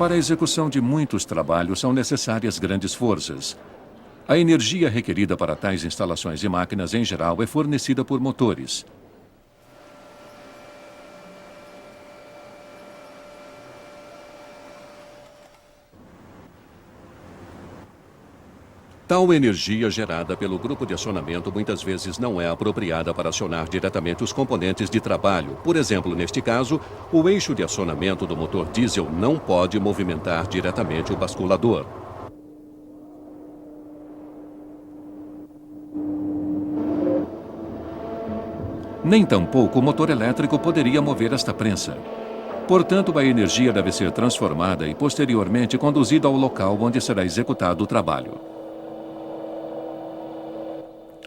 Para a execução de muitos trabalhos são necessárias grandes forças. A energia requerida para tais instalações e máquinas, em geral, é fornecida por motores. Tal energia gerada pelo grupo de acionamento muitas vezes não é apropriada para acionar diretamente os componentes de trabalho. Por exemplo, neste caso, o eixo de acionamento do motor diesel não pode movimentar diretamente o basculador. Nem tampouco o motor elétrico poderia mover esta prensa. Portanto, a energia deve ser transformada e posteriormente conduzida ao local onde será executado o trabalho.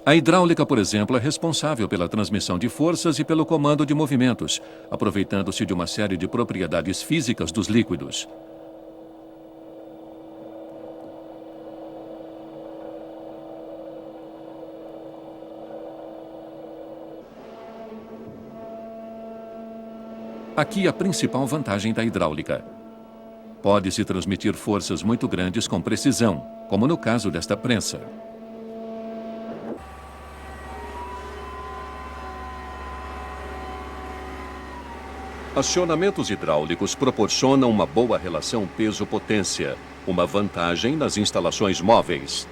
A hidráulica, por exemplo, é responsável pela transmissão de forças e pelo comando de movimentos, aproveitando-se de uma série de propriedades físicas dos líquidos. Aqui a principal vantagem da hidráulica. Pode-se transmitir forças muito grandes com precisão, como no caso desta prensa. Acionamentos hidráulicos proporcionam uma boa relação peso-potência, uma vantagem nas instalações móveis.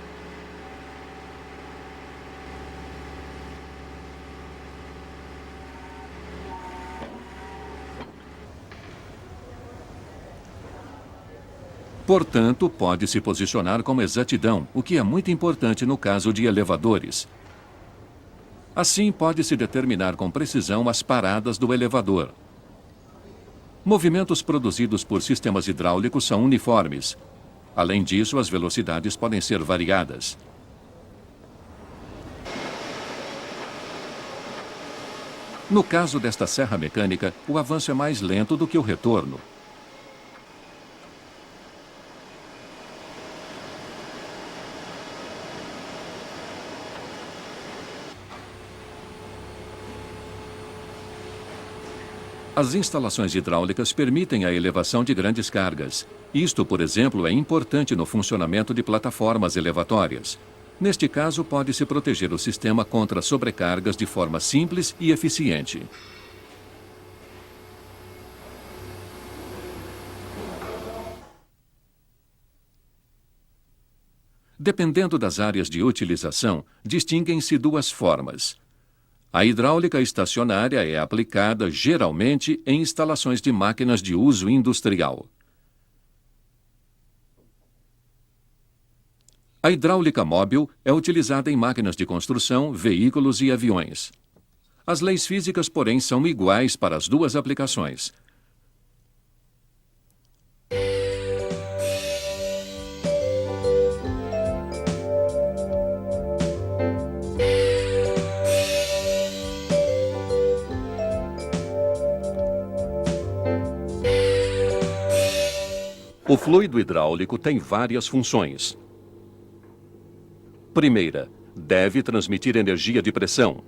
Portanto, pode-se posicionar com exatidão, o que é muito importante no caso de elevadores. Assim, pode-se determinar com precisão as paradas do elevador. Movimentos produzidos por sistemas hidráulicos são uniformes. Além disso, as velocidades podem ser variadas. No caso desta serra mecânica, o avanço é mais lento do que o retorno. As instalações hidráulicas permitem a elevação de grandes cargas. Isto, por exemplo, é importante no funcionamento de plataformas elevatórias. Neste caso, pode-se proteger o sistema contra sobrecargas de forma simples e eficiente. Dependendo das áreas de utilização, distinguem-se duas formas. A hidráulica estacionária é aplicada, geralmente, em instalações de máquinas de uso industrial. A hidráulica móvel é utilizada em máquinas de construção, veículos e aviões. As leis físicas, porém, são iguais para as duas aplicações. O fluido hidráulico tem várias funções. Primeira, deve transmitir energia de pressão.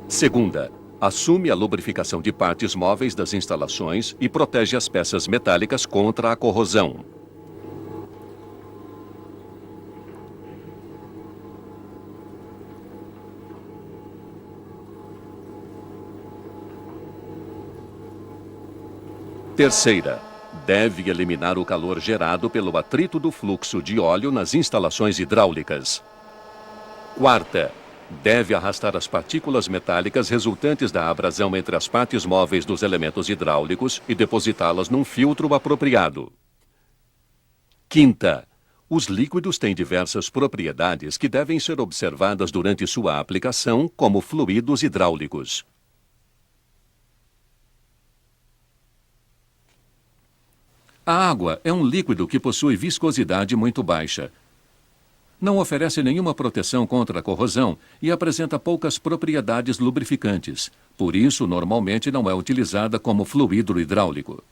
Segunda, assume a lubrificação de partes móveis das instalações e protege as peças metálicas contra a corrosão. Terceira, deve eliminar o calor gerado pelo atrito do fluxo de óleo nas instalações hidráulicas. Quarta, deve arrastar as partículas metálicas resultantes da abrasão entre as partes móveis dos elementos hidráulicos e depositá-las num filtro apropriado. Quinta, os líquidos têm diversas propriedades que devem ser observadas durante sua aplicação, como fluidos hidráulicos. A água é um líquido que possui viscosidade muito baixa. Não oferece nenhuma proteção contra a corrosão e apresenta poucas propriedades lubrificantes. Por isso, normalmente não é utilizada como fluido hidráulico.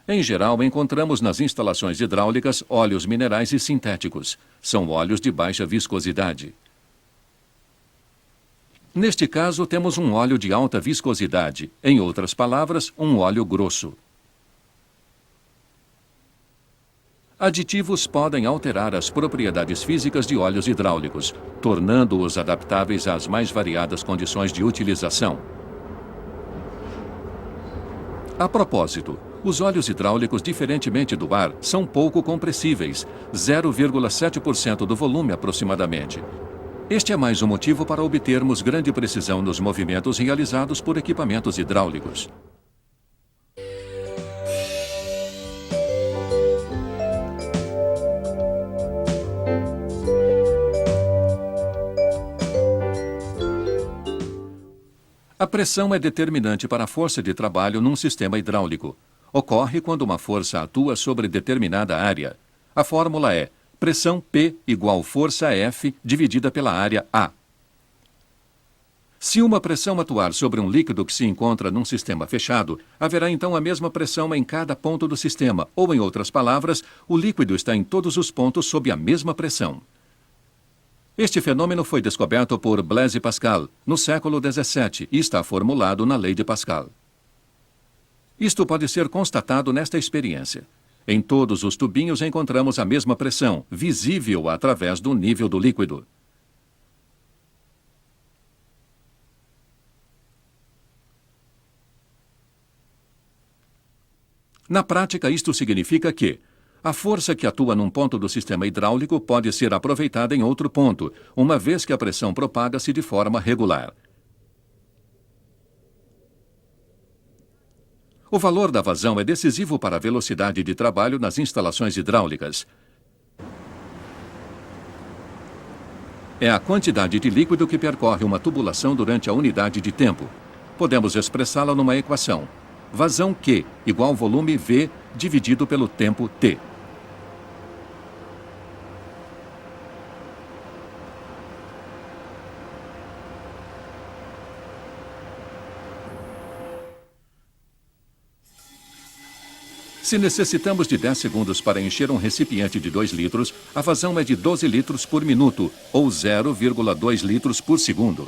Em geral, encontramos nas instalações hidráulicas óleos minerais e sintéticos. São óleos de baixa viscosidade. Neste caso, temos um óleo de alta viscosidade, em outras palavras, um óleo grosso. Aditivos podem alterar as propriedades físicas de óleos hidráulicos, tornando-os adaptáveis às mais variadas condições de utilização. A propósito, os óleos hidráulicos, diferentemente do ar, são pouco compressíveis, 0,7% do volume aproximadamente. Este é mais um motivo para obtermos grande precisão nos movimentos realizados por equipamentos hidráulicos. A pressão é determinante para a força de trabalho num sistema hidráulico. Ocorre quando uma força atua sobre determinada área. A fórmula é pressão P igual força F dividida pela área A. Se uma pressão atuar sobre um líquido que se encontra num sistema fechado, haverá então a mesma pressão em cada ponto do sistema, ou em outras palavras, o líquido está em todos os pontos sob a mesma pressão. Este fenômeno foi descoberto por Blaise Pascal no século XVII e está formulado na Lei de Pascal. Isto pode ser constatado nesta experiência. Em todos os tubinhos encontramos a mesma pressão, visível através do nível do líquido. Na prática, isto significa que a força que atua num ponto do sistema hidráulico pode ser aproveitada em outro ponto, uma vez que a pressão propaga-se de forma regular. O valor da vazão é decisivo para a velocidade de trabalho nas instalações hidráulicas. É a quantidade de líquido que percorre uma tubulação durante a unidade de tempo. Podemos expressá-la numa equação. Vazão Q igual volume V dividido pelo tempo T. Se necessitamos de 10 segundos para encher um recipiente de 2 litros, a vazão é de 12 litros por minuto, ou 0,2 litros por segundo.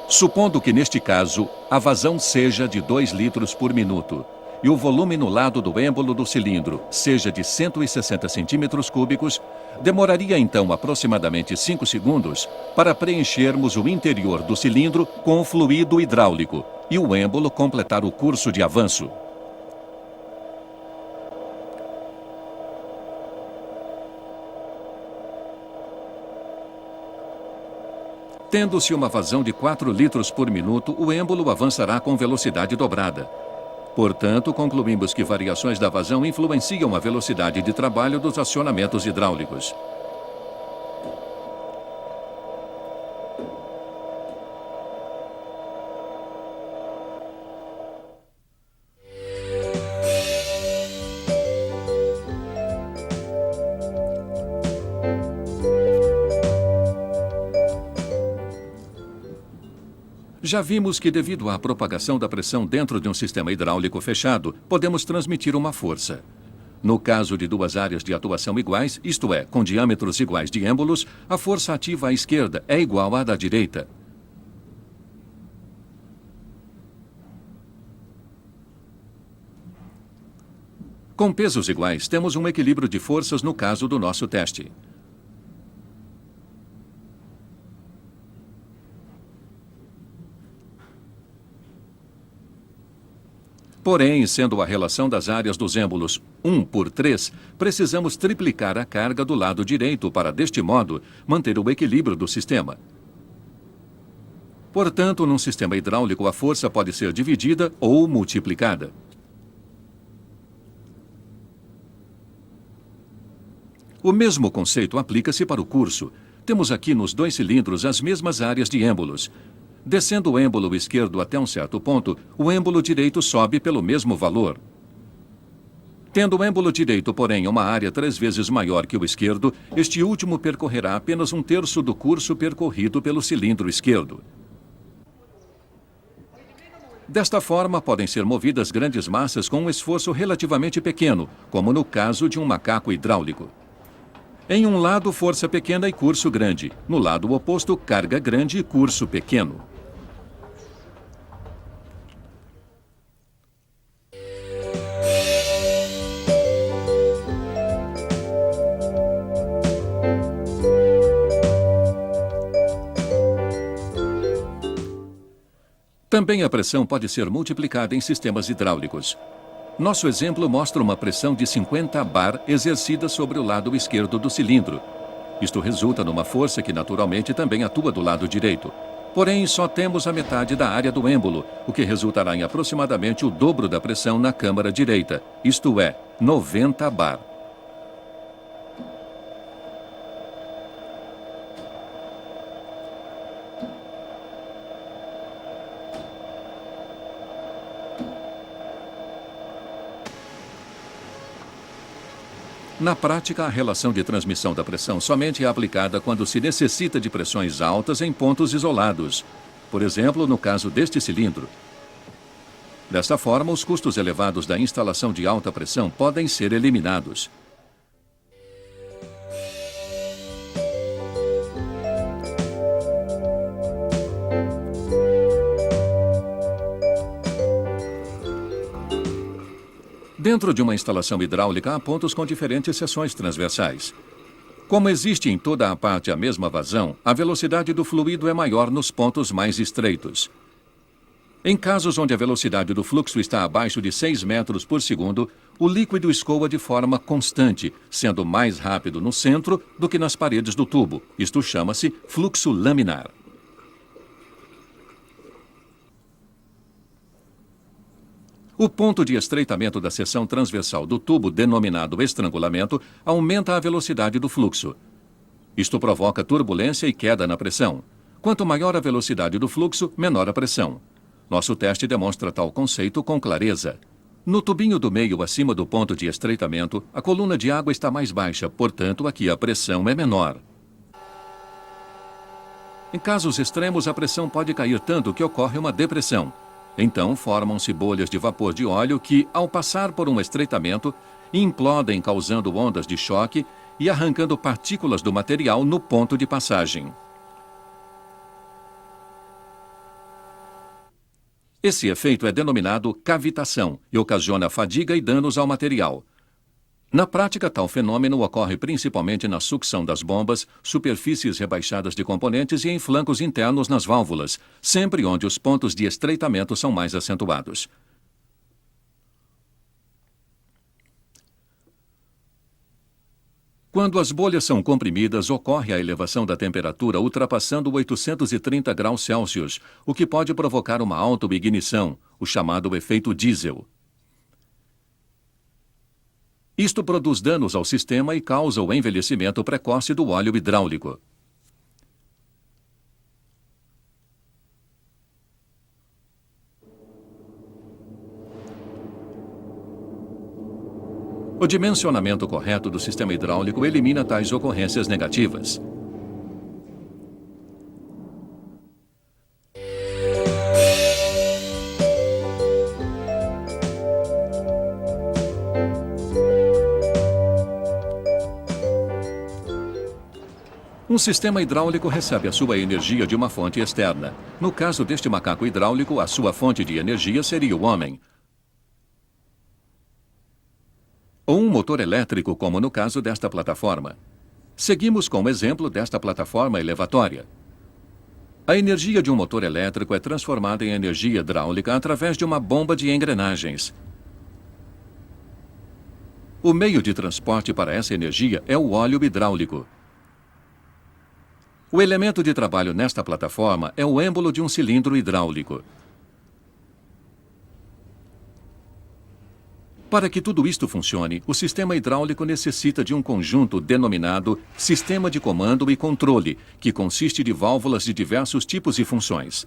Supondo que, neste caso, a vazão seja de 2 litros por minuto e o volume no lado do êmbolo do cilindro seja de 160 centímetros cúbicos, demoraria então aproximadamente 5 segundos para preenchermos o interior do cilindro com o fluido hidráulico e o êmbolo completar o curso de avanço. Tendo-se uma vazão de 4 litros por minuto, o êmbolo avançará com velocidade dobrada. Portanto, concluímos que variações da vazão influenciam a velocidade de trabalho dos acionamentos hidráulicos. Já vimos que, devido à propagação da pressão dentro de um sistema hidráulico fechado, podemos transmitir uma força. No caso de duas áreas de atuação iguais, isto é, com diâmetros iguais de êmbolos, a força ativa à esquerda é igual à da direita. Com pesos iguais, temos um equilíbrio de forças no caso do nosso teste. Porém, sendo a relação das áreas dos êmbolos 1/3, precisamos triplicar a carga do lado direito para, deste modo, manter o equilíbrio do sistema. Portanto, num sistema hidráulico, a força pode ser dividida ou multiplicada. O mesmo conceito aplica-se para o curso. Temos aqui nos 2 cilindros as mesmas áreas de êmbolos. Descendo o êmbolo esquerdo até um certo ponto, o êmbolo direito sobe pelo mesmo valor. Tendo o êmbolo direito, porém, uma área 3 vezes maior que o esquerdo, este último percorrerá apenas 1/3 do curso percorrido pelo cilindro esquerdo. Desta forma, podem ser movidas grandes massas com um esforço relativamente pequeno, como no caso de um macaco hidráulico. Em um lado, força pequena e curso grande. No lado oposto, carga grande e curso pequeno. Também a pressão pode ser multiplicada em sistemas hidráulicos. Nosso exemplo mostra uma pressão de 50 bar exercida sobre o lado esquerdo do cilindro. Isto resulta numa força que naturalmente também atua do lado direito. Porém, só temos a metade da área do êmbolo, o que resultará em aproximadamente o dobro da pressão na câmara direita, isto é, 90 bar. Na prática, a relação de transmissão da pressão somente é aplicada quando se necessita de pressões altas em pontos isolados. Por exemplo, no caso deste cilindro. Desta forma, os custos elevados da instalação de alta pressão podem ser eliminados. Dentro de uma instalação hidráulica, há pontos com diferentes seções transversais. Como existe em toda a parte a mesma vazão, a velocidade do fluido é maior nos pontos mais estreitos. Em casos onde a velocidade do fluxo está abaixo de 6 metros por segundo, o líquido escoa de forma constante, sendo mais rápido no centro do que nas paredes do tubo. Isto chama-se fluxo laminar. O ponto de estreitamento da seção transversal do tubo, denominado estrangulamento, aumenta a velocidade do fluxo. Isto provoca turbulência e queda na pressão. Quanto maior a velocidade do fluxo, menor a pressão. Nosso teste demonstra tal conceito com clareza. No tubinho do meio, acima do ponto de estreitamento, a coluna de água está mais baixa, portanto, aqui a pressão é menor. Em casos extremos, a pressão pode cair tanto que ocorre uma depressão. Então, formam-se bolhas de vapor de óleo que, ao passar por um estreitamento, implodem causando ondas de choque e arrancando partículas do material no ponto de passagem. Esse efeito é denominado cavitação e ocasiona fadiga e danos ao material. Na prática, tal fenômeno ocorre principalmente na sucção das bombas, superfícies rebaixadas de componentes e em flancos internos nas válvulas, sempre onde os pontos de estreitamento são mais acentuados. Quando as bolhas são comprimidas, ocorre a elevação da temperatura ultrapassando 830 graus Celsius, o que pode provocar uma autoignição, o chamado efeito diesel. Isto produz danos ao sistema e causa o envelhecimento precoce do óleo hidráulico. O dimensionamento correto do sistema hidráulico elimina tais ocorrências negativas. Um sistema hidráulico recebe a sua energia de uma fonte externa. No caso deste macaco hidráulico, a sua fonte de energia seria o homem. Ou um motor elétrico, como no caso desta plataforma. Seguimos com o exemplo desta plataforma elevatória. A energia de um motor elétrico é transformada em energia hidráulica através de uma bomba de engrenagens. O meio de transporte para essa energia é o óleo hidráulico. O elemento de trabalho nesta plataforma é o êmbolo de um cilindro hidráulico. Para que tudo isto funcione, o sistema hidráulico necessita de um conjunto denominado Sistema de Comando e Controle, que consiste de válvulas de diversos tipos e funções.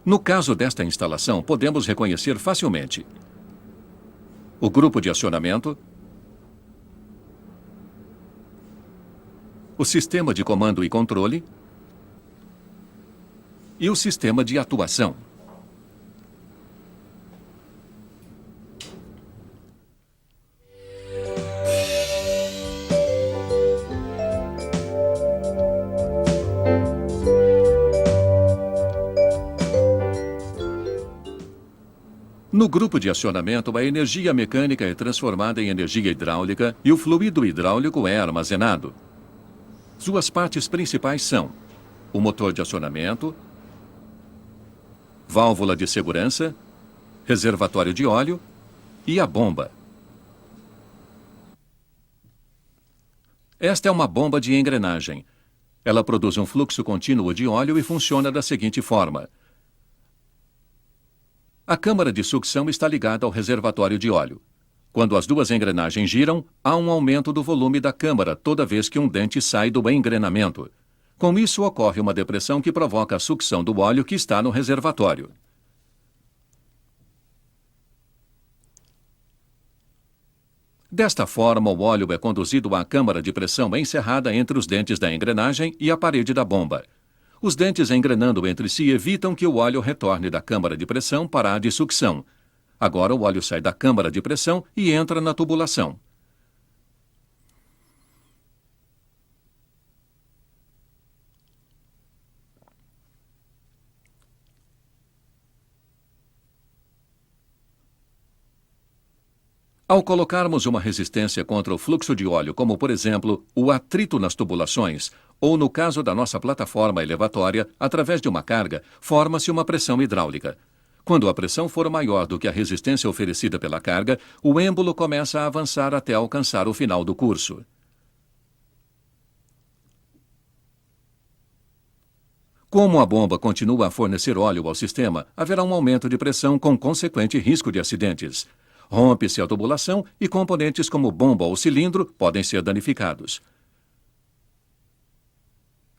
No caso desta instalação, podemos reconhecer facilmente o grupo de acionamento, o sistema de comando e controle, e o sistema de atuação. No grupo de acionamento, a energia mecânica é transformada em energia hidráulica e o fluido hidráulico é armazenado. Suas partes principais são o motor de acionamento, válvula de segurança, reservatório de óleo e a bomba. Esta é uma bomba de engrenagem. Ela produz um fluxo contínuo de óleo e funciona da seguinte forma. A câmara de sucção está ligada ao reservatório de óleo. Quando as duas engrenagens giram, há um aumento do volume da câmara toda vez que um dente sai do engrenamento. Com isso, ocorre uma depressão que provoca a sucção do óleo que está no reservatório. Desta forma, o óleo é conduzido à câmara de pressão encerrada entre os dentes da engrenagem e a parede da bomba. Os dentes engrenando entre si evitam que o óleo retorne da câmara de pressão para a de sucção. Agora o óleo sai da câmara de pressão e entra na tubulação. Ao colocarmos uma resistência contra o fluxo de óleo, como por exemplo o atrito nas tubulações, ou no caso da nossa plataforma elevatória, através de uma carga, forma-se uma pressão hidráulica. Quando a pressão for maior do que a resistência oferecida pela carga, o êmbolo começa a avançar até alcançar o final do curso. Como a bomba continua a fornecer óleo ao sistema, haverá um aumento de pressão com consequente risco de acidentes. Rompe-se a tubulação e componentes como bomba ou cilindro podem ser danificados.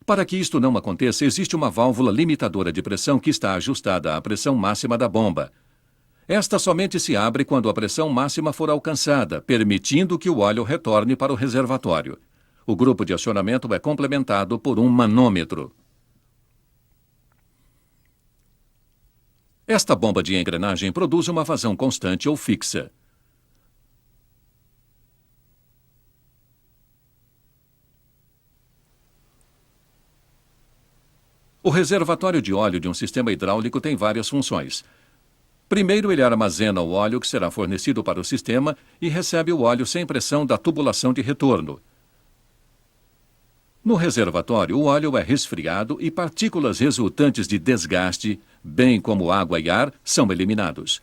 Para que isto não aconteça, existe uma válvula limitadora de pressão que está ajustada à pressão máxima da bomba. Esta somente se abre quando a pressão máxima for alcançada, permitindo que o óleo retorne para o reservatório. O grupo de acionamento é complementado por um manômetro. Esta bomba de engrenagem produz uma vazão constante ou fixa. O reservatório de óleo de um sistema hidráulico tem várias funções. Primeiro, ele armazena o óleo que será fornecido para o sistema e recebe o óleo sem pressão da tubulação de retorno. No reservatório, o óleo é resfriado e partículas resultantes de desgaste, bem como água e ar, são eliminados.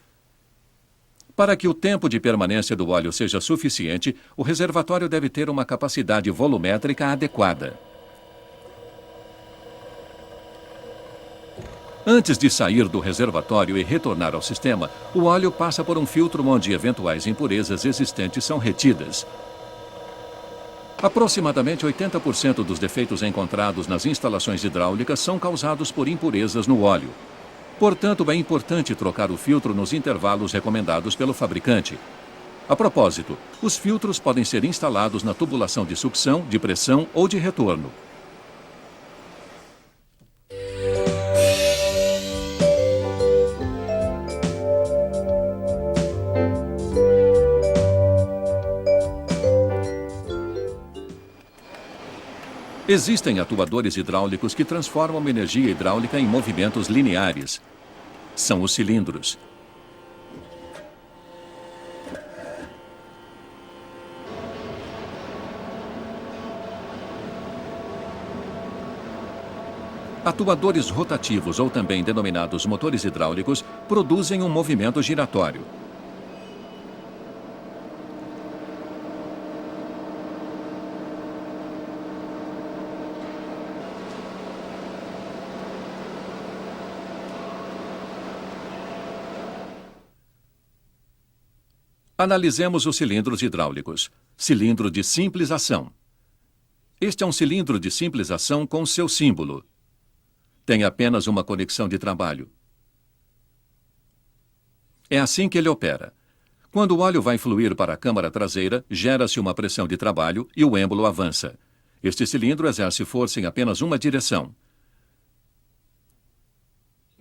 Para que o tempo de permanência do óleo seja suficiente, o reservatório deve ter uma capacidade volumétrica adequada. Antes de sair do reservatório e retornar ao sistema, o óleo passa por um filtro onde eventuais impurezas existentes são retidas. Aproximadamente 80% dos defeitos encontrados nas instalações hidráulicas são causados por impurezas no óleo. Portanto, é importante trocar o filtro nos intervalos recomendados pelo fabricante. A propósito, os filtros podem ser instalados na tubulação de sucção, de pressão ou de retorno. Existem atuadores hidráulicos que transformam energia hidráulica em movimentos lineares. São os cilindros. Atuadores rotativos, ou também denominados motores hidráulicos, produzem um movimento giratório. Analisemos os cilindros hidráulicos. Cilindro de simples ação. Este é um cilindro de simples ação com seu símbolo. Tem apenas uma conexão de trabalho. É assim que ele opera. Quando o óleo vai fluir para a câmara traseira, gera-se uma pressão de trabalho e o êmbolo avança. Este cilindro exerce força em apenas uma direção.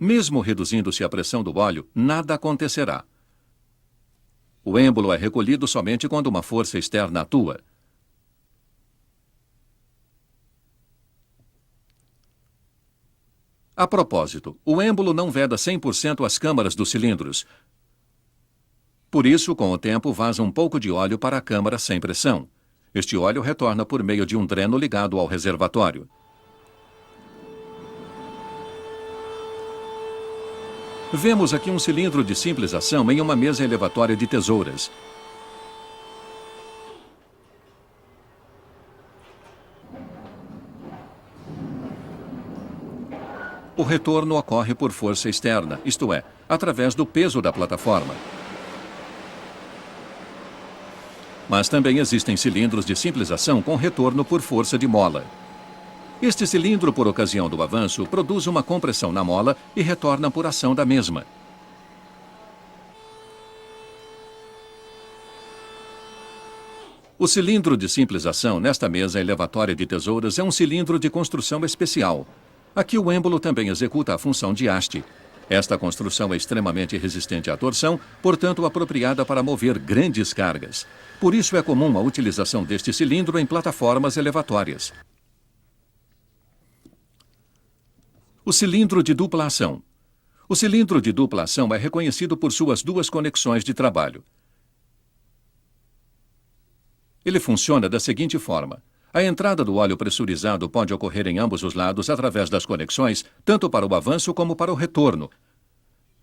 Mesmo reduzindo-se a pressão do óleo, nada acontecerá. O êmbolo é recolhido somente quando uma força externa atua. A propósito, o êmbolo não veda 100% as câmaras dos cilindros. Por isso, com o tempo, vaza um pouco de óleo para a câmara sem pressão. Este óleo retorna por meio de um dreno ligado ao reservatório. Vemos aqui um cilindro de simples ação em uma mesa elevatória de tesouras. O retorno ocorre por força externa, isto é, através do peso da plataforma. Mas também existem cilindros de simples ação com retorno por força de mola. Este cilindro, por ocasião do avanço, produz uma compressão na mola e retorna por ação da mesma. O cilindro de simples ação nesta mesa elevatória de tesouras é um cilindro de construção especial. Aqui o êmbolo também executa a função de haste. Esta construção é extremamente resistente à torção, portanto apropriada para mover grandes cargas. Por isso é comum a utilização deste cilindro em plataformas elevatórias. O cilindro de dupla ação. O cilindro de dupla ação é reconhecido por suas duas conexões de trabalho. Ele funciona da seguinte forma. A entrada do óleo pressurizado pode ocorrer em ambos os lados através das conexões, tanto para o avanço como para o retorno.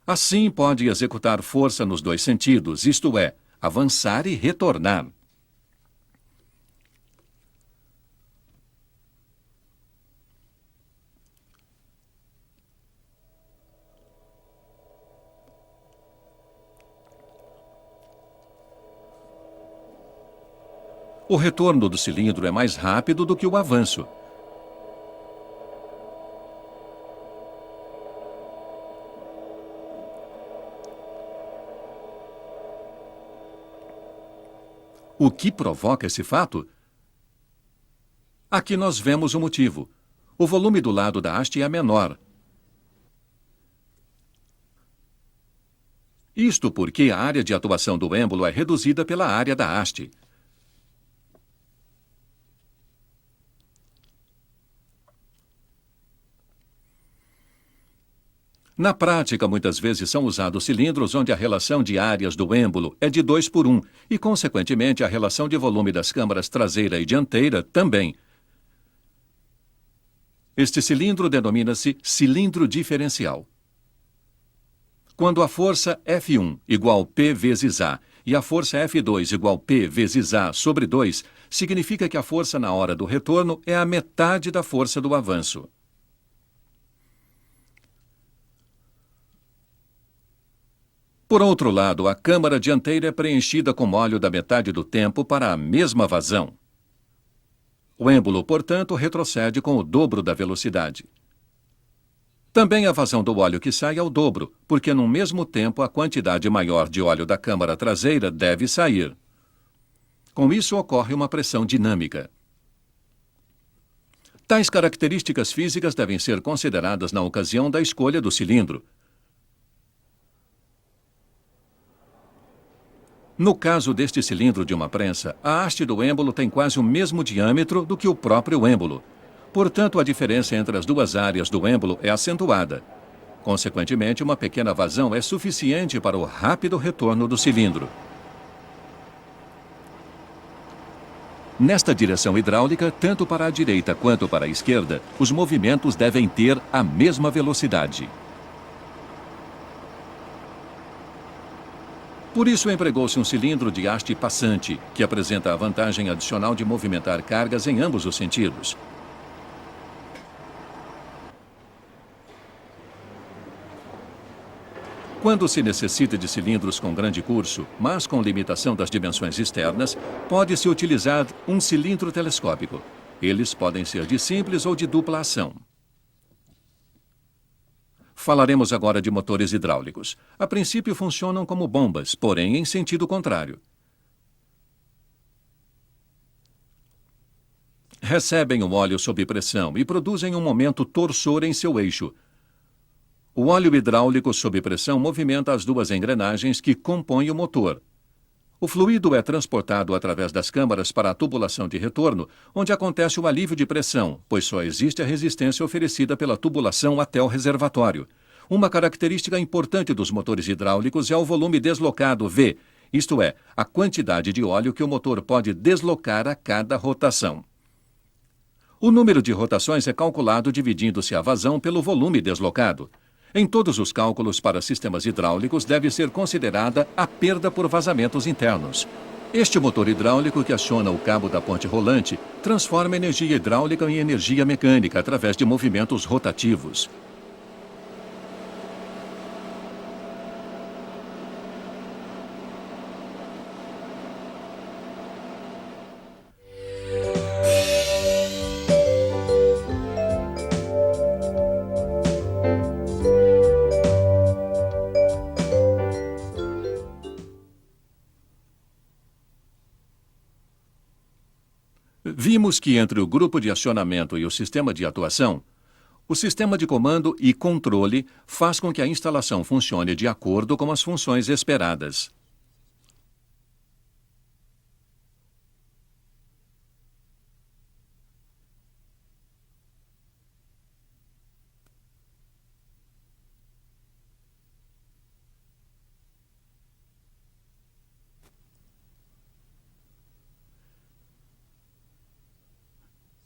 Assim, pode executar força nos dois sentidos, isto é, avançar e retornar. O retorno do cilindro é mais rápido do que o avanço. O que provoca esse fato? Aqui nós vemos o motivo. O volume do lado da haste é menor. Isto porque a área de atuação do êmbolo é reduzida pela área da haste. Na prática, muitas vezes são usados cilindros onde a relação de áreas do êmbolo é de 2:1 e, consequentemente, a relação de volume das câmaras traseira e dianteira também. Este cilindro denomina-se cilindro diferencial. Quando a força F1 igual P vezes A e a força F2 igual P vezes A sobre 2, significa que a força na hora do retorno é a metade da força do avanço. Por outro lado, a câmara dianteira é preenchida com óleo da metade do tempo para a mesma vazão. O êmbolo, portanto, retrocede com o dobro da velocidade. Também a vazão do óleo que sai é o dobro, porque num mesmo tempo a quantidade maior de óleo da câmara traseira deve sair. Com isso ocorre uma pressão dinâmica. Tais características físicas devem ser consideradas na ocasião da escolha do cilindro. No caso deste cilindro de uma prensa, a haste do êmbolo tem quase o mesmo diâmetro do que o próprio êmbolo. Portanto, a diferença entre as duas áreas do êmbolo é acentuada. Consequentemente, uma pequena vazão é suficiente para o rápido retorno do cilindro. Nesta direção hidráulica, tanto para a direita quanto para a esquerda, os movimentos devem ter a mesma velocidade. Por isso empregou-se um cilindro de haste passante, que apresenta a vantagem adicional de movimentar cargas em ambos os sentidos. Quando se necessita de cilindros com grande curso, mas com limitação das dimensões externas, pode-se utilizar um cilindro telescópico. Eles podem ser de simples ou de dupla ação. Falaremos agora de motores hidráulicos. A princípio funcionam como bombas, porém em sentido contrário. Recebem o óleo sob pressão e produzem um momento torsor em seu eixo. O óleo hidráulico sob pressão movimenta as duas engrenagens que compõem o motor. O fluido é transportado através das câmaras para a tubulação de retorno, onde acontece o alívio de pressão, pois só existe a resistência oferecida pela tubulação até o reservatório. Uma característica importante dos motores hidráulicos é o volume deslocado V, isto é, a quantidade de óleo que o motor pode deslocar a cada rotação. O número de rotações é calculado dividindo-se a vazão pelo volume deslocado. Em todos os cálculos para sistemas hidráulicos deve ser considerada a perda por vazamentos internos. Este motor hidráulico que aciona o cabo da ponte rolante transforma energia hidráulica em energia mecânica através de movimentos rotativos. Vimos que entre o grupo de acionamento e o sistema de atuação, o sistema de comando e controle faz com que a instalação funcione de acordo com as funções esperadas.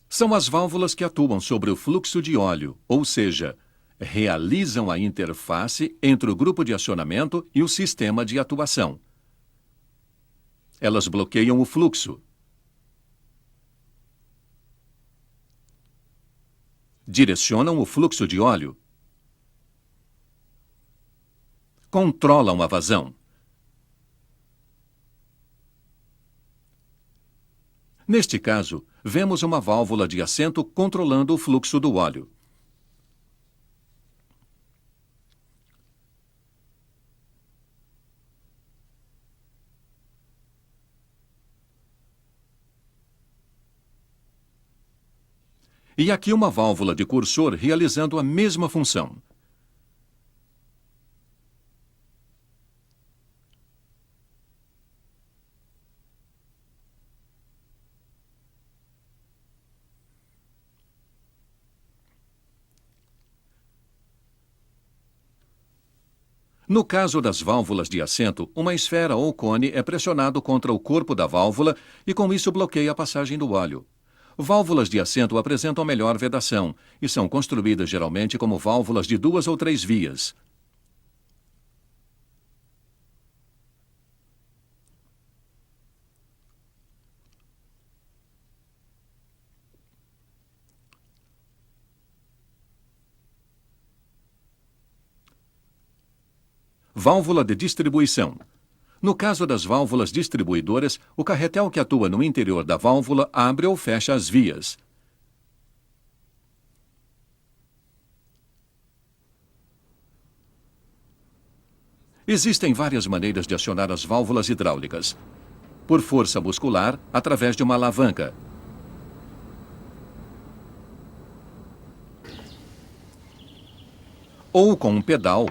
São as válvulas que atuam sobre o fluxo de óleo, ou seja, realizam a interface entre o grupo de acionamento e o sistema de atuação. Elas bloqueiam o fluxo, direcionam o fluxo de óleo, controlam a vazão. Neste caso, vemos uma válvula de assento controlando o fluxo do óleo. E aqui uma válvula de cursor realizando a mesma função. No caso das válvulas de assento, uma esfera ou cone é pressionado contra o corpo da válvula e com isso bloqueia a passagem do óleo. Válvulas de assento apresentam melhor vedação e são construídas geralmente como válvulas de 2 ou 3 vias. Válvula de distribuição. No caso das válvulas distribuidoras, o carretel que atua no interior da válvula abre ou fecha as vias. Existem várias maneiras de acionar as válvulas hidráulicas. Por força muscular, através de uma alavanca. Ou com um pedal.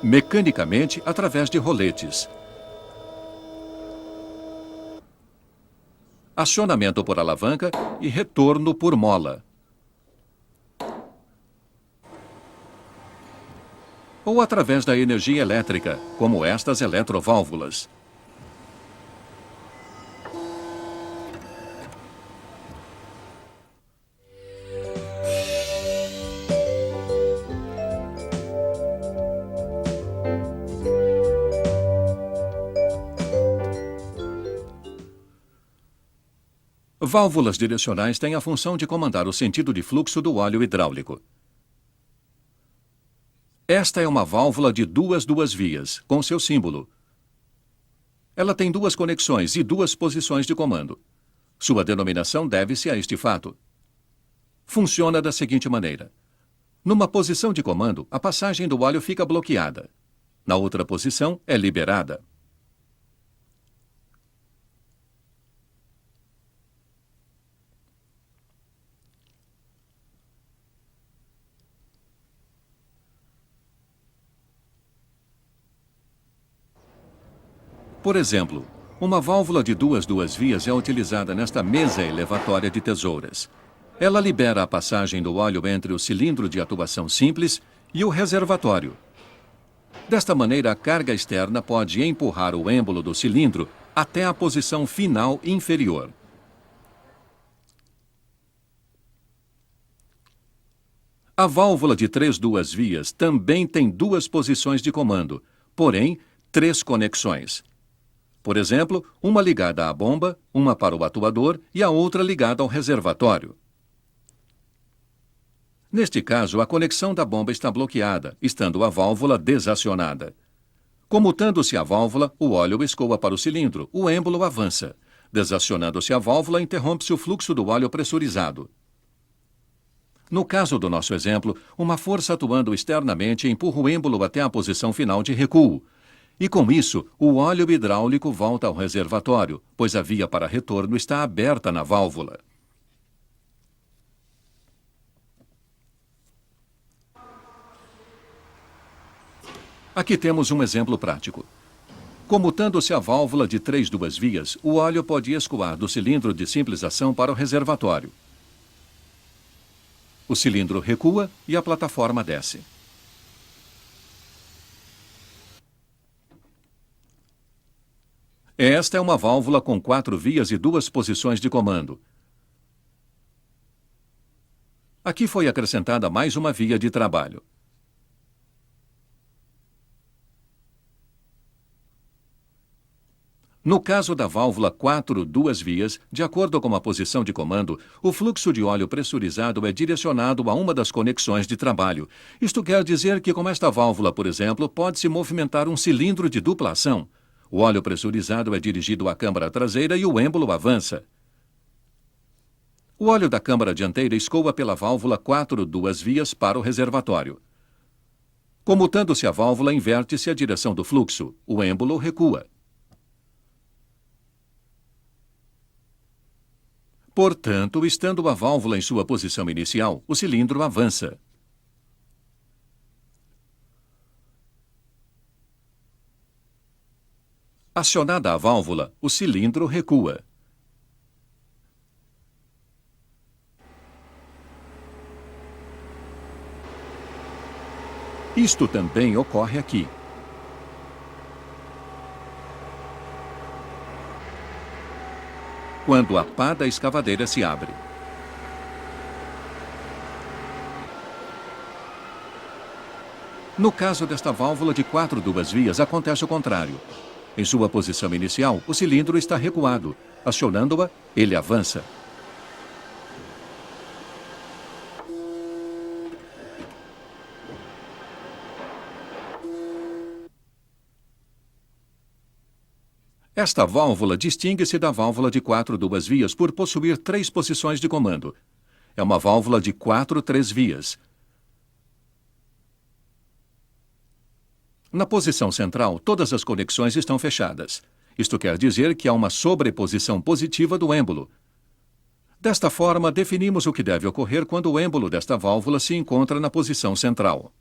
Mecanicamente, através de roletes. Acionamento por alavanca e retorno por mola. Ou através da energia elétrica, como estas eletroválvulas. Válvulas direcionais têm a função de comandar o sentido de fluxo do óleo hidráulico. Esta é uma válvula de duas vias, com seu símbolo. Ela tem 2 conexões e 2 posições de comando. Sua denominação deve-se a este fato. Funciona da seguinte maneira. Numa posição de comando, a passagem do óleo fica bloqueada. Na outra posição, é liberada. Por exemplo, uma válvula de duas vias é utilizada nesta mesa elevatória de tesouras. Ela libera a passagem do óleo entre o cilindro de atuação simples e o reservatório. Desta maneira, a carga externa pode empurrar o êmbolo do cilindro até a posição final inferior. A válvula de 3 vias também tem duas posições de comando, porém, 3 conexões. Por exemplo, uma ligada à bomba, uma para o atuador e a outra ligada ao reservatório. Neste caso, a conexão da bomba está bloqueada, estando a válvula desacionada. Comutando-se a válvula, o óleo escoa para o cilindro, o êmbolo avança. Desacionando-se a válvula, interrompe-se o fluxo do óleo pressurizado. No caso do nosso exemplo, uma força atuando externamente empurra o êmbolo até a posição final de recuo. E com isso, o óleo hidráulico volta ao reservatório, pois a via para retorno está aberta na válvula. Aqui temos um exemplo prático. Comutando-se a válvula de 3 vias, o óleo pode escoar do cilindro de simples ação para o reservatório. O cilindro recua e a plataforma desce. Esta é uma válvula com 4 vias e 2 posições de comando. Aqui foi acrescentada mais uma via de trabalho. No caso da válvula 4 vias, de acordo com a posição de comando, o fluxo de óleo pressurizado é direcionado a uma das conexões de trabalho. Isto quer dizer que, com esta válvula, por exemplo, pode-se movimentar um cilindro de dupla ação. O óleo pressurizado é dirigido à câmara traseira e o êmbolo avança. O óleo da câmara dianteira escoa pela válvula 4 vias para o reservatório. Comutando-se a válvula, inverte-se a direção do fluxo. O êmbolo recua. Portanto, estando a válvula em sua posição inicial, o cilindro avança. Acionada a válvula, o cilindro recua. Isto também ocorre aqui. Quando a pá da escavadeira se abre. No caso desta válvula de 4 vias, acontece o contrário. Em sua posição inicial, o cilindro está recuado. Acionando-a, ele avança. Esta válvula distingue-se da válvula de 4 vias por possuir 3 posições de comando. É uma válvula de 4 vias. Na posição central, todas as conexões estão fechadas. Isto quer dizer que há uma sobreposição positiva do êmbolo. Desta forma, definimos o que deve ocorrer quando o êmbolo desta válvula se encontra na posição central.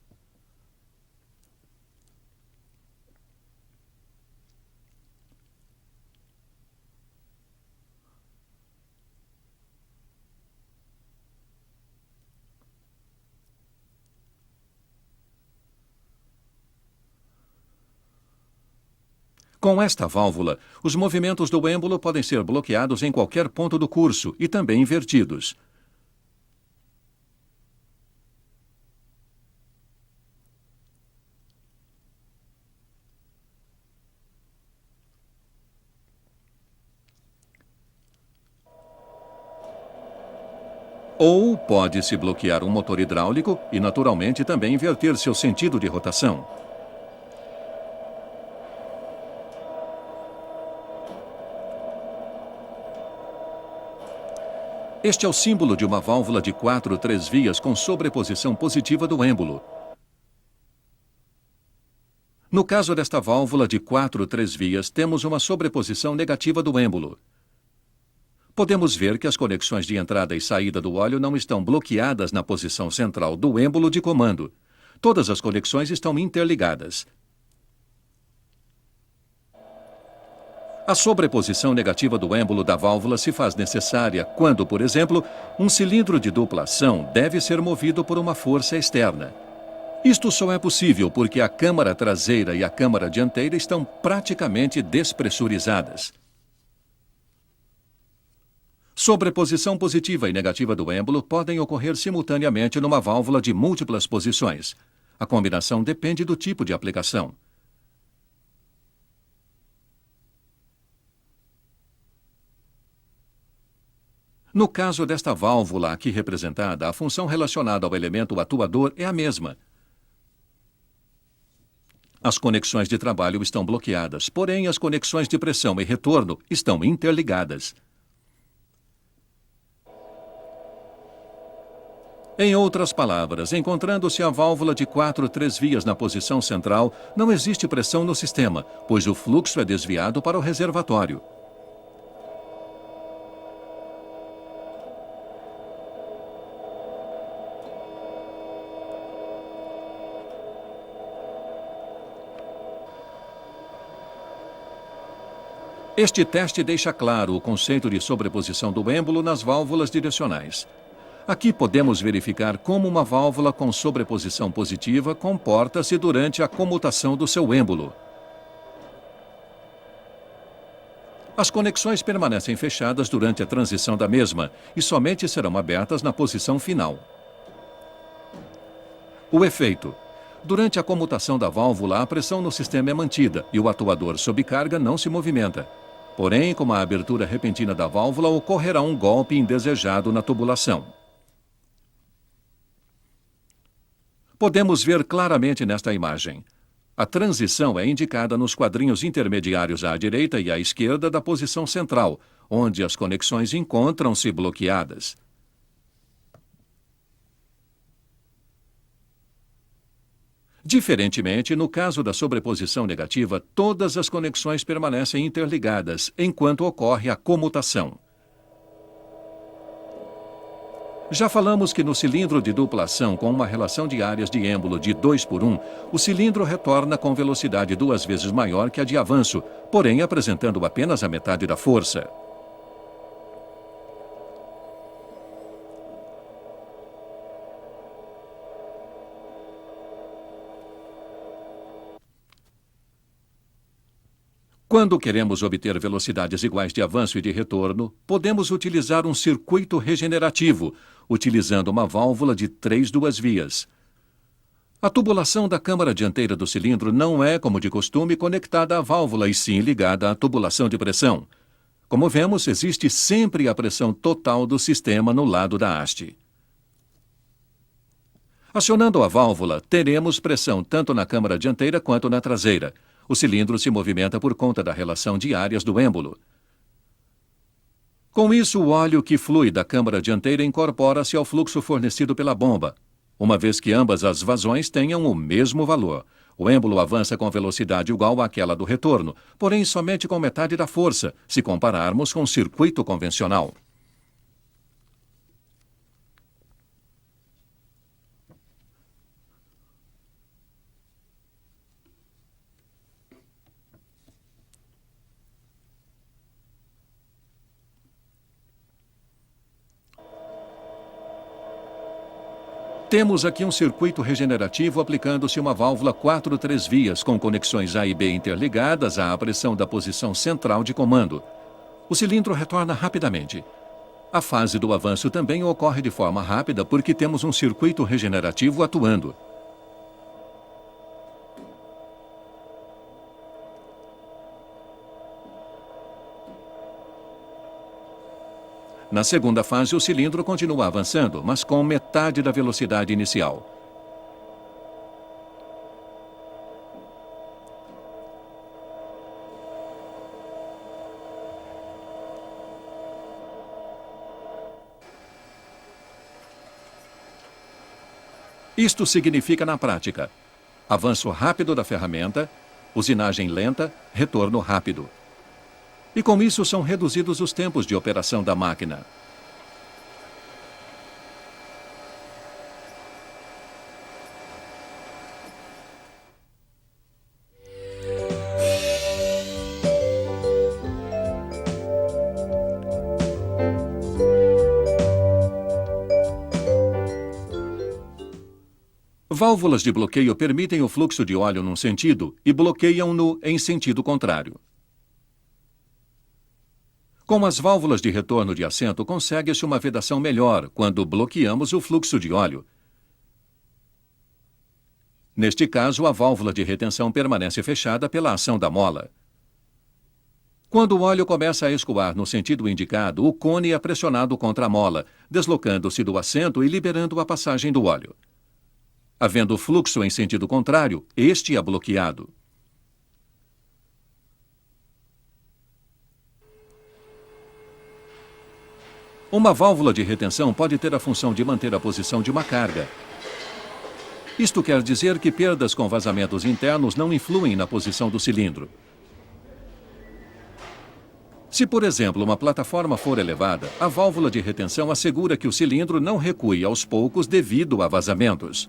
Com esta válvula, os movimentos do êmbolo podem ser bloqueados em qualquer ponto do curso e também invertidos. Ou pode-se bloquear um motor hidráulico e, naturalmente, também inverter seu sentido de rotação. Este é o símbolo de uma válvula de 4 vias com sobreposição positiva do êmbolo. No caso desta válvula de 4 vias, temos uma sobreposição negativa do êmbolo. Podemos ver que as conexões de entrada e saída do óleo não estão bloqueadas na posição central do êmbolo de comando. Todas as conexões estão interligadas. A sobreposição negativa do êmbolo da válvula se faz necessária quando, por exemplo, um cilindro de dupla ação deve ser movido por uma força externa. Isto só é possível porque a câmara traseira e a câmara dianteira estão praticamente despressurizadas. Sobreposição positiva e negativa do êmbolo podem ocorrer simultaneamente numa válvula de múltiplas posições. A combinação depende do tipo de aplicação. No caso desta válvula aqui representada, a função relacionada ao elemento atuador é a mesma. As conexões de trabalho estão bloqueadas, porém as conexões de pressão e retorno estão interligadas. Em outras palavras, encontrando-se a válvula de 4 vias na posição central, não existe pressão no sistema, pois o fluxo é desviado para o reservatório. Este teste deixa claro o conceito de sobreposição do êmbolo nas válvulas direcionais. Aqui podemos verificar como uma válvula com sobreposição positiva comporta-se durante a comutação do seu êmbolo. As conexões permanecem fechadas durante a transição da mesma e somente serão abertas na posição final. O efeito. Durante a comutação da válvula, a pressão no sistema é mantida e o atuador sob carga não se movimenta. Porém, com a abertura repentina da válvula, ocorrerá um golpe indesejado na tubulação. Podemos ver claramente nesta imagem. A transição é indicada nos quadrinhos intermediários à direita e à esquerda da posição central, onde as conexões encontram-se bloqueadas. Diferentemente, no caso da sobreposição negativa, todas as conexões permanecem interligadas, enquanto ocorre a comutação. Já falamos que no cilindro de dupla ação com uma relação de áreas de êmbolo de 2:1, o cilindro retorna com velocidade 2 vezes maior que a de avanço, porém apresentando apenas a metade da força. Quando queremos obter velocidades iguais de avanço e de retorno, podemos utilizar um circuito regenerativo, utilizando uma válvula de 2 vias. A tubulação da câmara dianteira do cilindro não é, como de costume, conectada à válvula e sim ligada à tubulação de pressão. Como vemos, existe sempre a pressão total do sistema no lado da haste. Acionando a válvula, teremos pressão tanto na câmara dianteira quanto na traseira. O cilindro se movimenta por conta da relação de áreas do êmbolo. Com isso, o óleo que flui da câmara dianteira incorpora-se ao fluxo fornecido pela bomba, uma vez que ambas as vazões tenham o mesmo valor. O êmbolo avança com velocidade igual àquela do retorno, porém somente com metade da força, se compararmos com o circuito convencional. Temos aqui um circuito regenerativo aplicando-se uma válvula 4 vias com conexões A e B interligadas à pressão da posição central de comando. O cilindro retorna rapidamente. A fase do avanço também ocorre de forma rápida porque temos um circuito regenerativo atuando. Na segunda fase, o cilindro continua avançando, mas com metade da velocidade inicial. Isto significa, na prática, avanço rápido da ferramenta, usinagem lenta, retorno rápido. E com isso são reduzidos os tempos de operação da máquina. Válvulas de bloqueio permitem o fluxo de óleo num sentido e bloqueiam-no em sentido contrário. Com as válvulas de retorno de assento, consegue-se uma vedação melhor quando bloqueamos o fluxo de óleo. Neste caso, a válvula de retenção permanece fechada pela ação da mola. Quando o óleo começa a escoar no sentido indicado, o cone é pressionado contra a mola, deslocando-se do assento e liberando a passagem do óleo. Havendo fluxo em sentido contrário, este é bloqueado. Uma válvula de retenção pode ter a função de manter a posição de uma carga. Isto quer dizer que perdas com vazamentos internos não influem na posição do cilindro. Se, por exemplo, uma plataforma for elevada, a válvula de retenção assegura que o cilindro não recue aos poucos devido a vazamentos.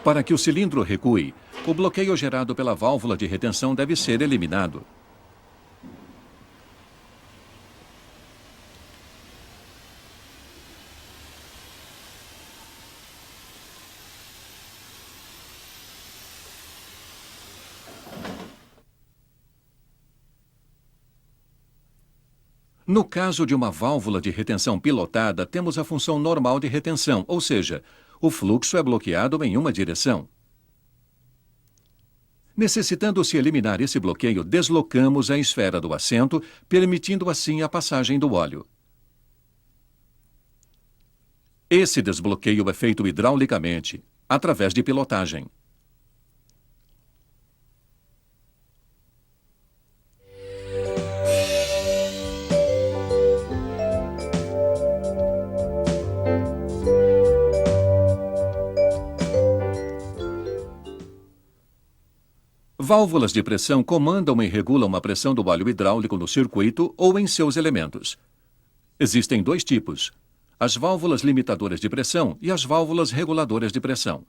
Para que o cilindro recue, o bloqueio gerado pela válvula de retenção deve ser eliminado. No caso de uma válvula de retenção pilotada, temos a função normal de retenção, ou seja, o fluxo é bloqueado em uma direção. Necessitando-se eliminar esse bloqueio, deslocamos a esfera do assento, permitindo assim a passagem do óleo. Esse desbloqueio é feito hidraulicamente, através de pilotagem. Válvulas de pressão comandam e regulam a pressão do óleo hidráulico no circuito ou em seus elementos. Existem dois tipos: as válvulas limitadoras de pressão e as válvulas reguladoras de pressão.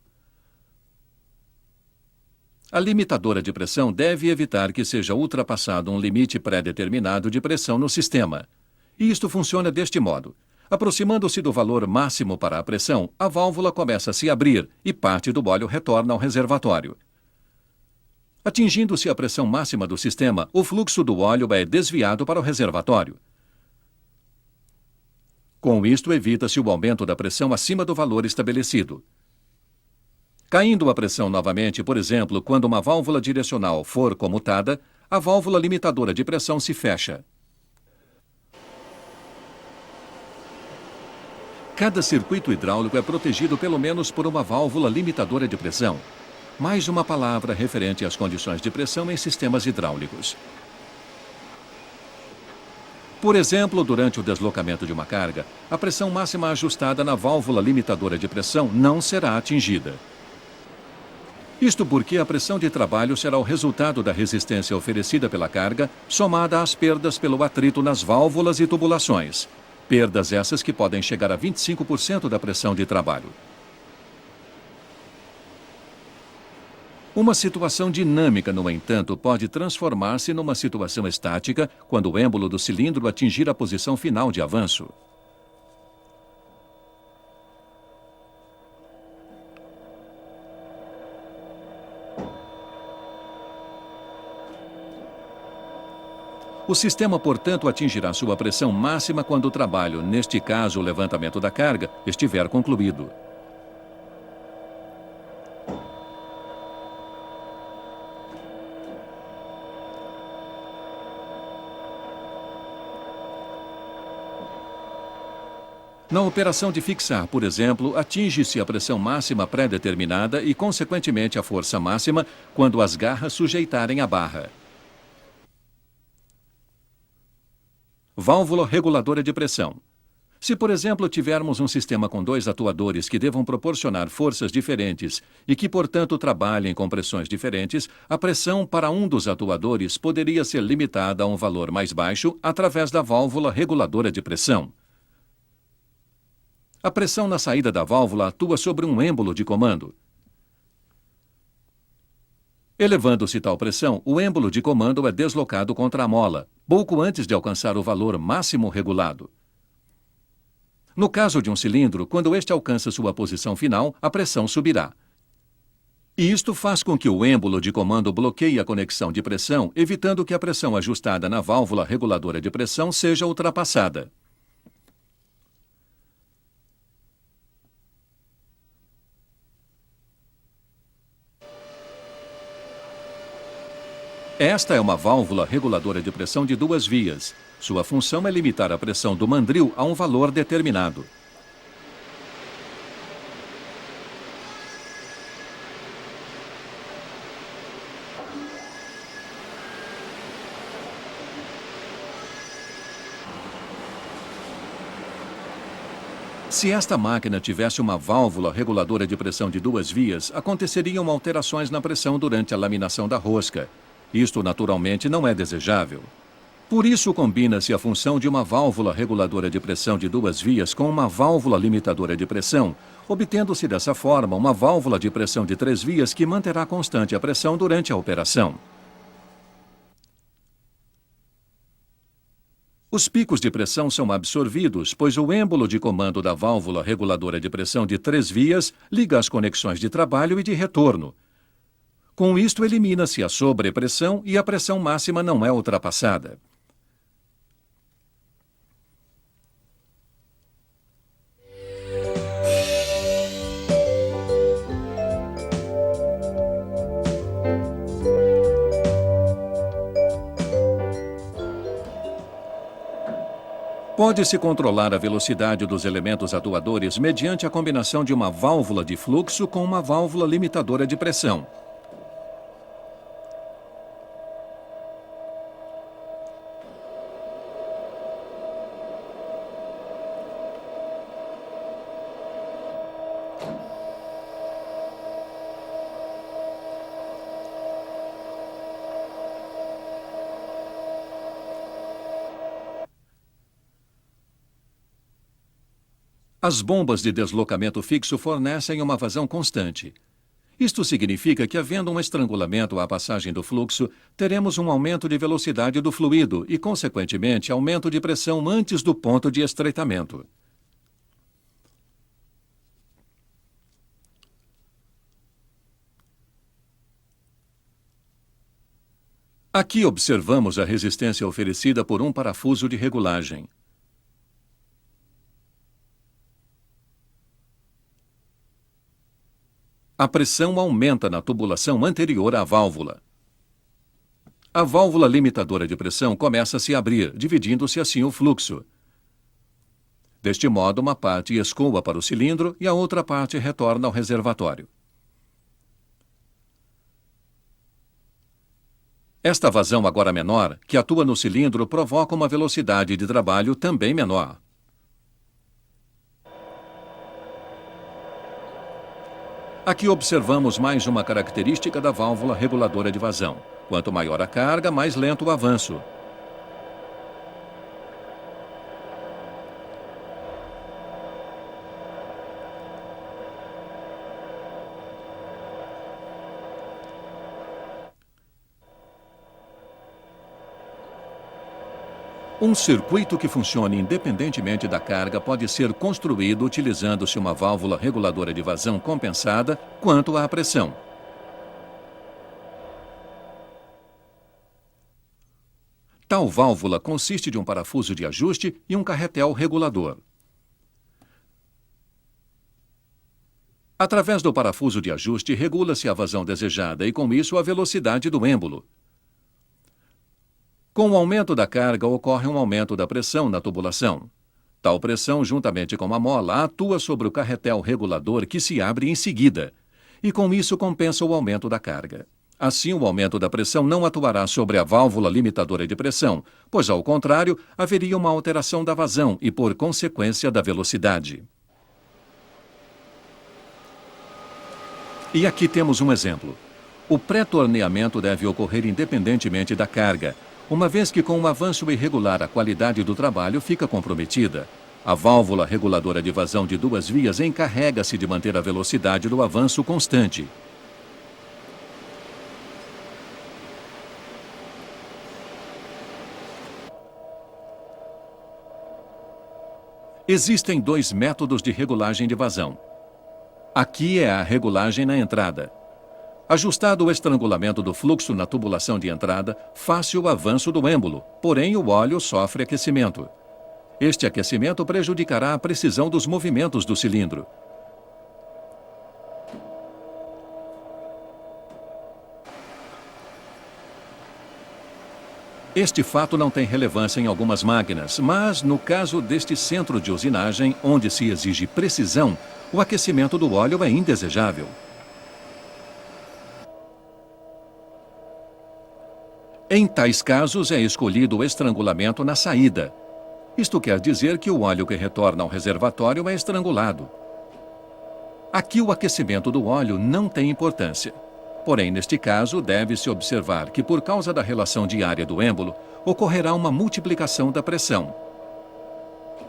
A limitadora de pressão deve evitar que seja ultrapassado um limite pré-determinado de pressão no sistema. E isto funciona deste modo: aproximando-se do valor máximo para a pressão, a válvula começa a se abrir e parte do óleo retorna ao reservatório. Atingindo-se a pressão máxima do sistema, o fluxo do óleo é desviado para o reservatório. Com isto, evita-se o aumento da pressão acima do valor estabelecido. Caindo a pressão novamente, por exemplo, quando uma válvula direcional for comutada, a válvula limitadora de pressão se fecha. Cada circuito hidráulico é protegido pelo menos por uma válvula limitadora de pressão. Mais uma palavra referente às condições de pressão em sistemas hidráulicos. Por exemplo, durante o deslocamento de uma carga, a pressão máxima ajustada na válvula limitadora de pressão não será atingida. Isto porque a pressão de trabalho será o resultado da resistência oferecida pela carga, somada às perdas pelo atrito nas válvulas e tubulações. Perdas essas que podem chegar a 25% da pressão de trabalho. Uma situação dinâmica, no entanto, pode transformar-se numa situação estática quando o êmbolo do cilindro atingir a posição final de avanço. O sistema, portanto, atingirá sua pressão máxima quando o trabalho, neste caso o levantamento da carga, estiver concluído. Na operação de fixar, por exemplo, atinge-se a pressão máxima pré-determinada e, consequentemente, a força máxima quando as garras sujeitarem a barra. Válvula reguladora de pressão. Se, por exemplo, tivermos um sistema com dois atuadores que devam proporcionar forças diferentes e que, portanto, trabalhem com pressões diferentes, a pressão para um dos atuadores poderia ser limitada a um valor mais baixo através da válvula reguladora de pressão. A pressão na saída da válvula atua sobre um êmbolo de comando. Elevando-se tal pressão, o êmbolo de comando é deslocado contra a mola, pouco antes de alcançar o valor máximo regulado. No caso de um cilindro, quando este alcança sua posição final, a pressão subirá. E isto faz com que o êmbolo de comando bloqueie a conexão de pressão, evitando que a pressão ajustada na válvula reguladora de pressão seja ultrapassada. Esta é uma válvula reguladora de pressão de 2 vias. Sua função é limitar a pressão do mandril a um valor determinado. Se esta máquina tivesse uma válvula reguladora de pressão de 2 vias, aconteceriam alterações na pressão durante a laminação da rosca. Isto, naturalmente, não é desejável. Por isso, combina-se a função de uma válvula reguladora de pressão de 2 vias com uma válvula limitadora de pressão, obtendo-se dessa forma uma válvula de pressão de 3 vias que manterá constante a pressão durante a operação. Os picos de pressão são absorvidos, pois o êmbolo de comando da válvula reguladora de pressão de 3 vias liga as conexões de trabalho e de retorno. Com isto, elimina-se a sobrepressão e a pressão máxima não é ultrapassada. Pode-se controlar a velocidade dos elementos atuadores mediante a combinação de uma válvula de fluxo com uma válvula limitadora de pressão. As bombas de deslocamento fixo fornecem uma vazão constante. Isto significa que, havendo um estrangulamento à passagem do fluxo, teremos um aumento de velocidade do fluido e, consequentemente, aumento de pressão antes do ponto de estreitamento. Aqui observamos a resistência oferecida por um parafuso de regulagem. A pressão aumenta na tubulação anterior à válvula. A válvula limitadora de pressão começa a se abrir, dividindo-se assim o fluxo. Deste modo, uma parte escoa para o cilindro e a outra parte retorna ao reservatório. Esta vazão agora menor, que atua no cilindro, provoca uma velocidade de trabalho também menor. Aqui observamos mais uma característica da válvula reguladora de vazão. Quanto maior a carga, mais lento o avanço. Um circuito que funcione independentemente da carga pode ser construído utilizando-se uma válvula reguladora de vazão compensada quanto à pressão. Tal válvula consiste de um parafuso de ajuste e um carretel regulador. Através do parafuso de ajuste, regula-se a vazão desejada e, com isso, a velocidade do êmbolo. Com o aumento da carga, ocorre um aumento da pressão na tubulação. Tal pressão, juntamente com a mola, atua sobre o carretel regulador que se abre em seguida, e com isso compensa o aumento da carga. Assim, o aumento da pressão não atuará sobre a válvula limitadora de pressão, pois, ao contrário, haveria uma alteração da vazão e, por consequência, da velocidade. E aqui temos um exemplo. O pré-torneamento deve ocorrer independentemente da carga, uma vez que, com um avanço irregular, a qualidade do trabalho fica comprometida. A válvula reguladora de vazão de 2 vias encarrega-se de manter a velocidade do avanço constante. Existem dois métodos de regulagem de vazão. Aqui é a regulagem na entrada. Ajustado o estrangulamento do fluxo na tubulação de entrada, faz-se o avanço do êmbolo, porém o óleo sofre aquecimento. Este aquecimento prejudicará a precisão dos movimentos do cilindro. Este fato não tem relevância em algumas máquinas, mas no caso deste centro de usinagem, onde se exige precisão, o aquecimento do óleo é indesejável. Em tais casos, é escolhido o estrangulamento na saída. Isto quer dizer que o óleo que retorna ao reservatório é estrangulado. Aqui o aquecimento do óleo não tem importância. Porém, neste caso, deve-se observar que, por causa da relação diária do êmbolo, ocorrerá uma multiplicação da pressão.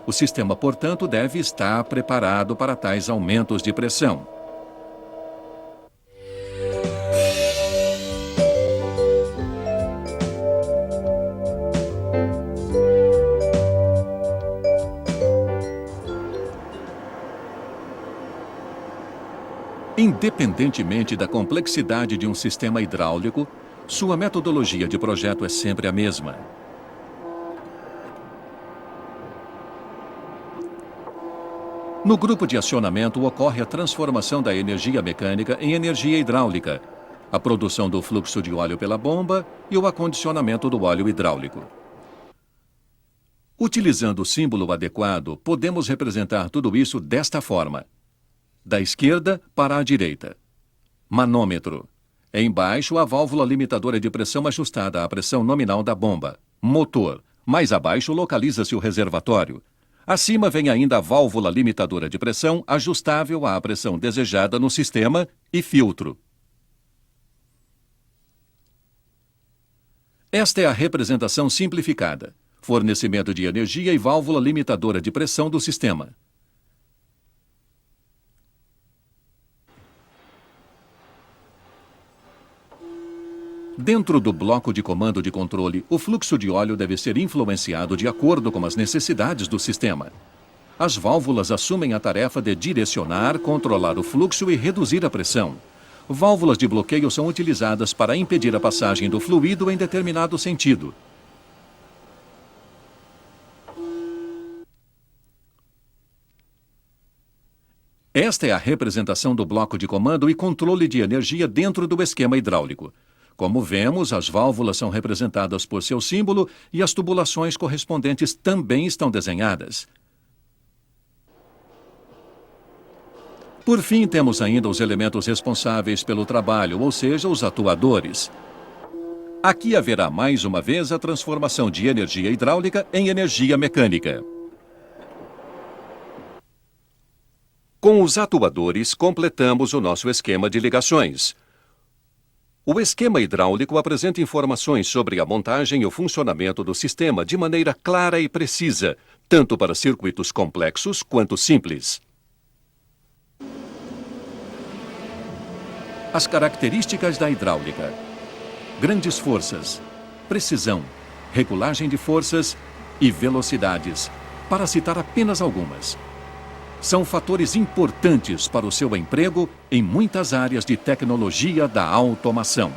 O sistema, portanto, deve estar preparado para tais aumentos de pressão. Independentemente da complexidade de um sistema hidráulico, sua metodologia de projeto é sempre a mesma. No grupo de acionamento ocorre a transformação da energia mecânica em energia hidráulica, a produção do fluxo de óleo pela bomba e o acondicionamento do óleo hidráulico. Utilizando o símbolo adequado, podemos representar tudo isso desta forma. Da esquerda para a direita. Manômetro. Embaixo, a válvula limitadora de pressão ajustada à pressão nominal da bomba. Motor. Mais abaixo, localiza-se o reservatório. Acima vem ainda a válvula limitadora de pressão ajustável à pressão desejada no sistema e filtro. Esta é a representação simplificada. Fornecimento de energia e válvula limitadora de pressão do sistema. Dentro do bloco de comando de controle, o fluxo de óleo deve ser influenciado de acordo com as necessidades do sistema. As válvulas assumem a tarefa de direcionar, controlar o fluxo e reduzir a pressão. Válvulas de bloqueio são utilizadas para impedir a passagem do fluido em determinado sentido. Esta é a representação do bloco de comando e controle de energia dentro do esquema hidráulico. Como vemos, as válvulas são representadas por seu símbolo e as tubulações correspondentes também estão desenhadas. Por fim, temos ainda os elementos responsáveis pelo trabalho, ou seja, os atuadores. Aqui haverá mais uma vez a transformação de energia hidráulica em energia mecânica. Com os atuadores, completamos o nosso esquema de ligações. O esquema hidráulico apresenta informações sobre a montagem e o funcionamento do sistema de maneira clara e precisa, tanto para circuitos complexos quanto simples. As características da hidráulica: grandes forças, precisão, regulagem de forças e velocidades, para citar apenas algumas. São fatores importantes para o seu emprego em muitas áreas de tecnologia da automação.